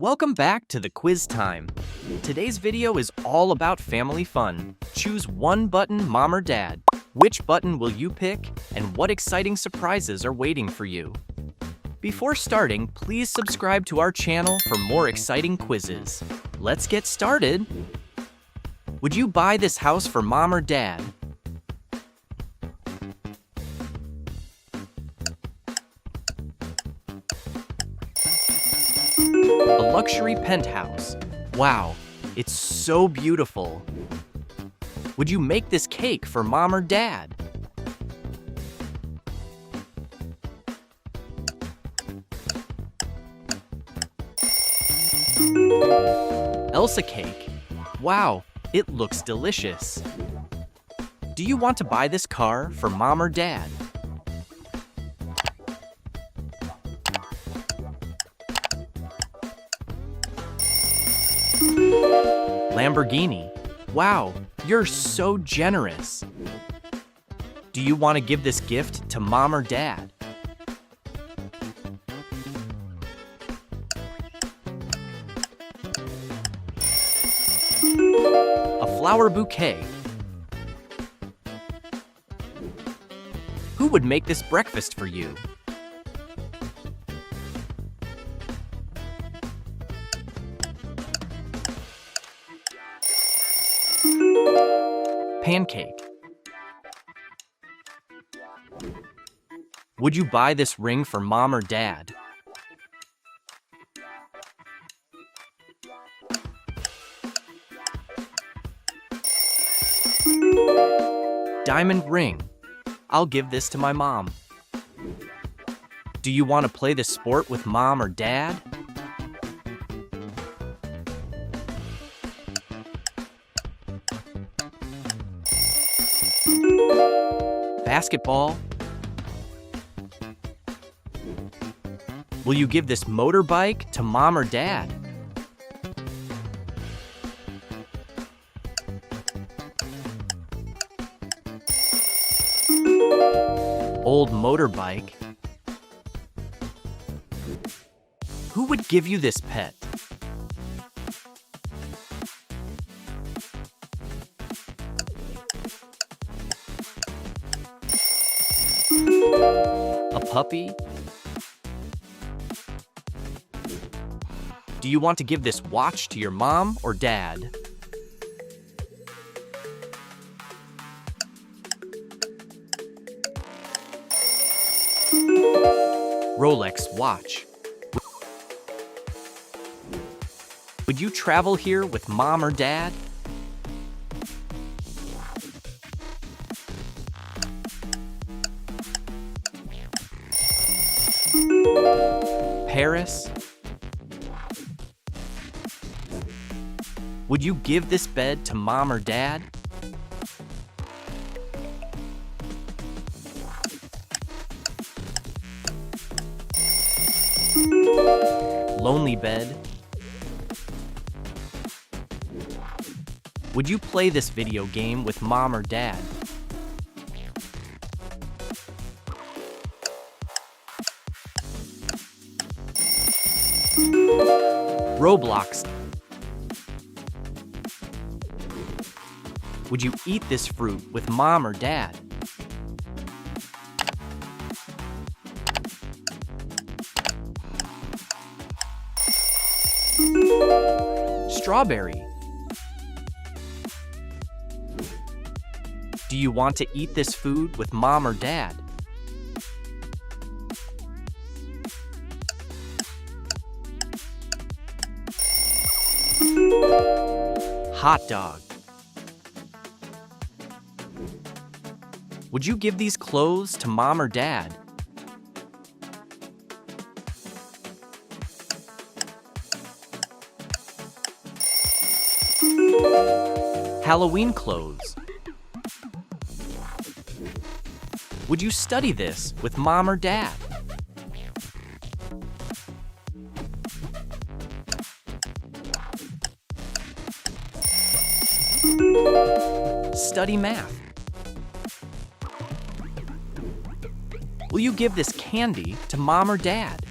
Welcome back to the quiz time. Today's video is all about family fun. Choose one button, mom or dad. Which button will you pick, and what exciting surprises are waiting for you? Before starting, please subscribe to our channel for more exciting quizzes. Let's get started. Would you buy this house for mom or dad? A luxury penthouse. Wow, it's so beautiful. Would you make this cake for mom or dad? Elsa cake. Wow, it looks delicious. Do you want to buy this car for mom or dad? Lamborghini. Wow, you're so generous. Do you want to give this gift to mom or dad? A flower bouquet. Who would make this breakfast for you? Pancake. Would you buy this ring for mom or dad? Diamond ring. I'll give this to my mom. Do you want to play this sport with mom or dad? Basketball. Will you give this motorbike to mom or dad? Old motorbike. Who would give you this pet? A puppy? Do you want to give this watch to your mom or dad? Rolex watch. Would you travel here with mom or dad? Paris? Would you give this bed to mom or dad? Lonely bed. Would you play this video game with mom or dad? Roblox. Would you eat this fruit with mom or dad? Strawberry. Do you want to eat this food with mom or dad? Hot dog. Would you give these clothes to mom or dad? Halloween clothes. Would you study this with mom or dad? Study math. Will you give this candy to mom or dad?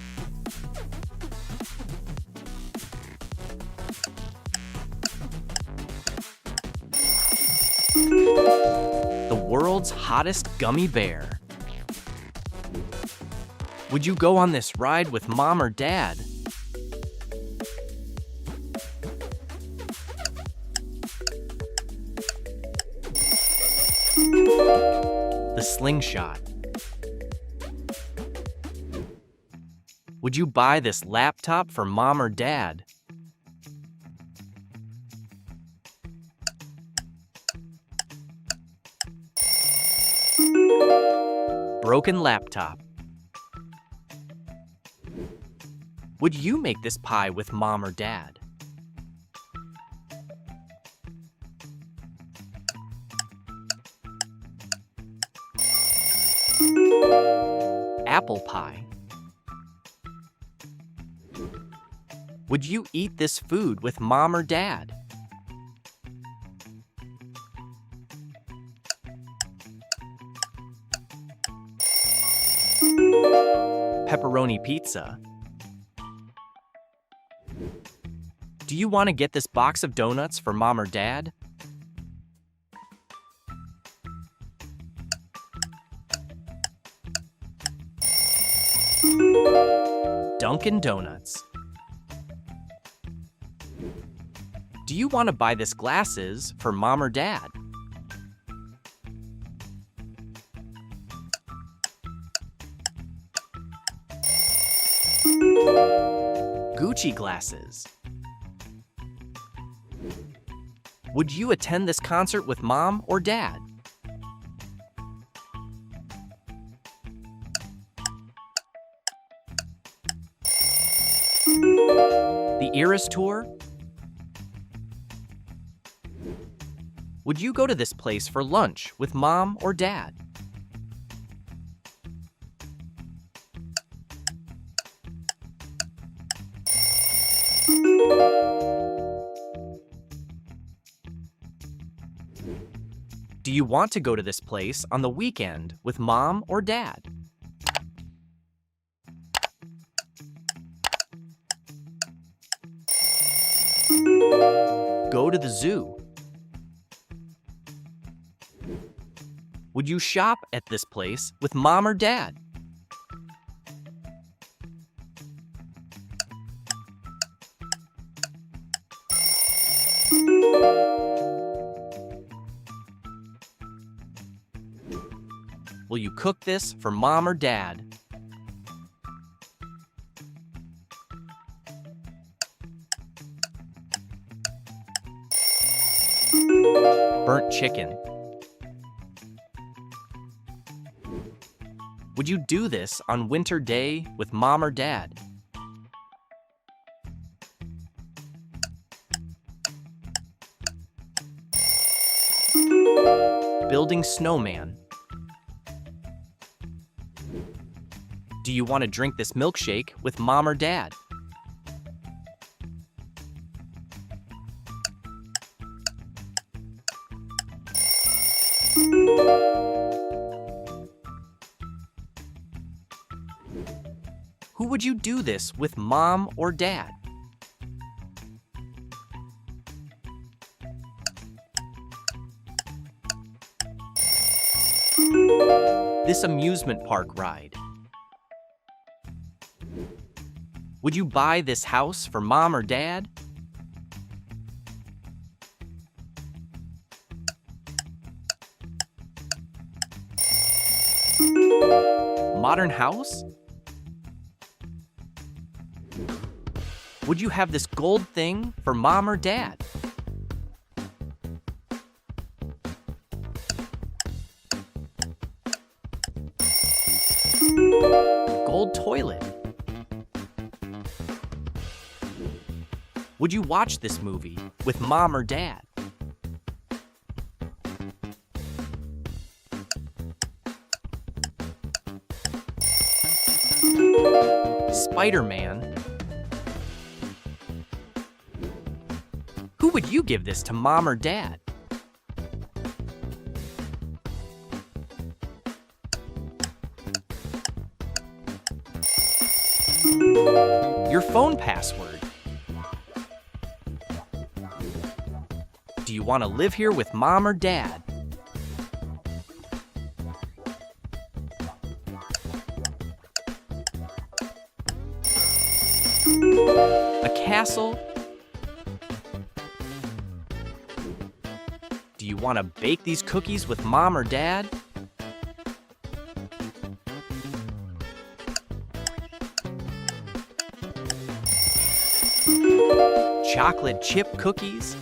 world's hottest gummy bear. Would you go on this ride with mom or dad? The slingshot. Would you buy this laptop for mom or dad? Broken laptop. Would you make this pie with mom or dad? Apple pie. Would you eat this food with mom or dad? Pepperoni pizza. Do you want to get this box of donuts for mom or dad? Dunkin' Donuts. Do you want to buy this glasses for mom or dad? Gucci glasses. Would you attend this concert with mom or dad? The Eras Tour? Would you go to this place for lunch with mom or dad? Do you want to go to this place on the weekend with mom or dad? Go to the zoo. Would you shop at this place with mom or dad? Will you cook this for mom or dad? Burnt chicken. Would you do this on winter day with mom or dad? Building snowman. Do you want to drink this milkshake with mom or dad? Who would you do this with, mom or dad? This amusement park ride. Would you buy this house for mom or dad? Modern house? Would you have this gold thing for mom or dad? Gold toilet. Would you watch this movie with mom or dad? Spider-Man. Who would you give this to, mom or dad? Your phone password. Do you want to live here with mom or dad? A castle? Do you want to bake these cookies with mom or dad? Chocolate chip cookies?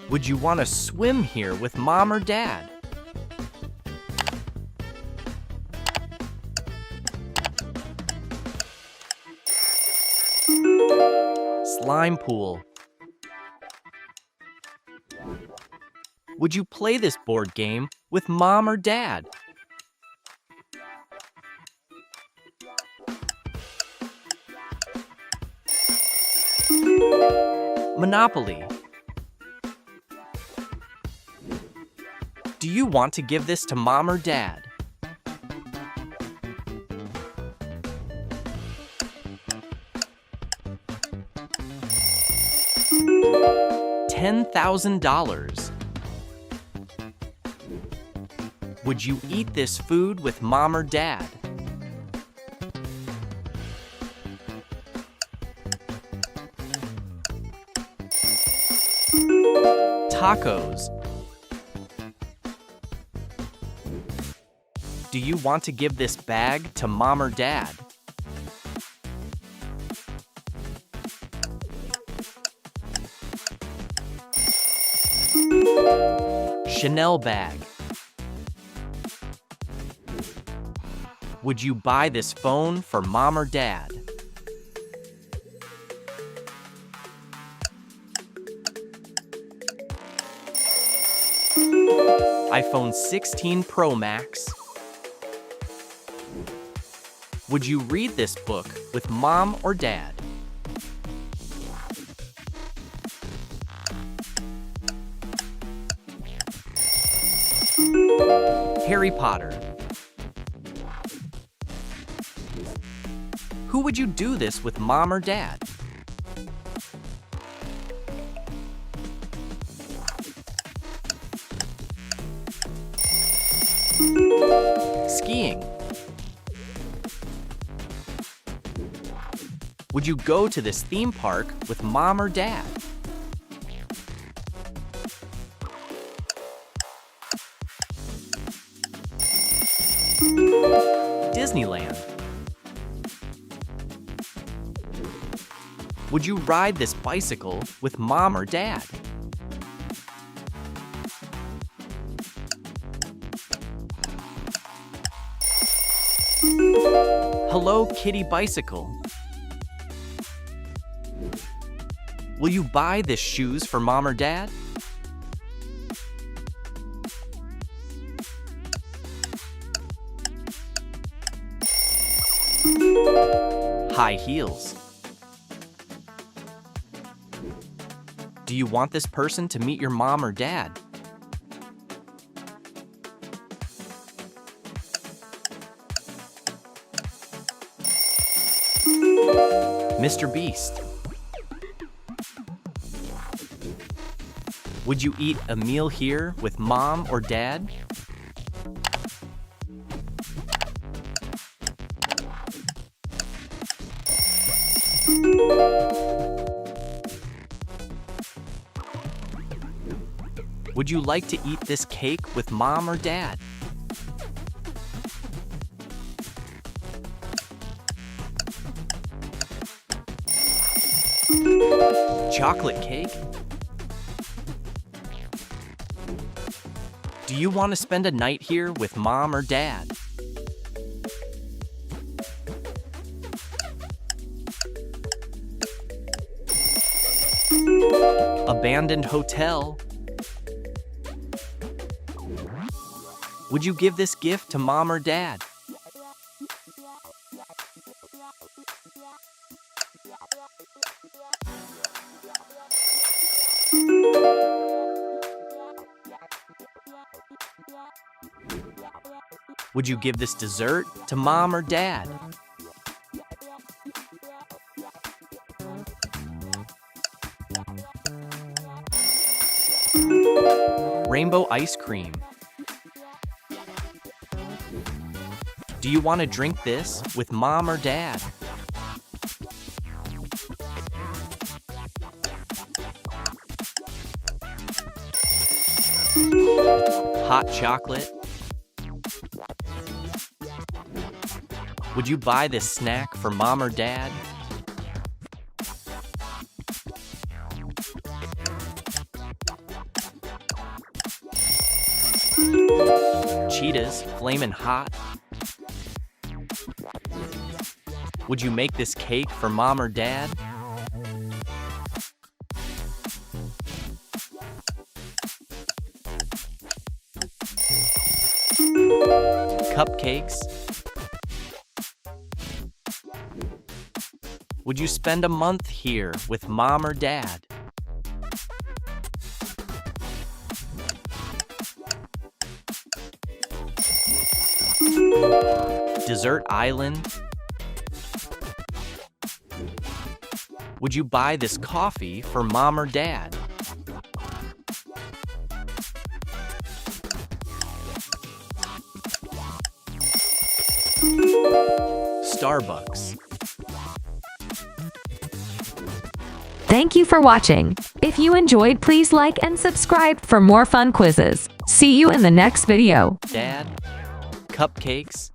Would you want to swim here with mom or dad? Slime pool. Would you play this board game with mom or dad? Monopoly. Do you want to give this to mom or dad? $10,000. Would you eat this food with mom or dad? Tacos. Do you want to give this bag to mom or dad? Chanel bag. Would you buy this phone for mom or dad? iPhone 16 Pro Max. Would you read this book with mom or dad? Harry Potter. Who would you do this with, mom or dad? Skiing. Would you go to this theme park with mom or dad? Disneyland. Would you ride this bicycle with mom or dad? Hello Kitty bicycle. Will you buy this shoes for mom or dad? High heels. Do you want this person to meet your mom or dad? Mr. Beast. Would you eat a meal here with mom or dad? Would you like to eat this cake with mom or dad? Chocolate cake? Do you want to spend a night here with mom or dad? Abandoned hotel? Would you give this gift to mom or dad? Would you give this dessert to mom or dad? Rainbow ice cream. Do you want to drink this with mom or dad? hot chocolate? Would you buy this snack for mom or dad? Cheetahs, flamin' hot? Would you make this cake for mom or dad? Cupcakes? Would you spend a month here with mom or dad? Dessert island? Would you buy this coffee for mom or dad? Starbucks. Thank you for watching. If you enjoyed, please like and subscribe for more fun quizzes. See you in the next video. Dad? Cupcakes?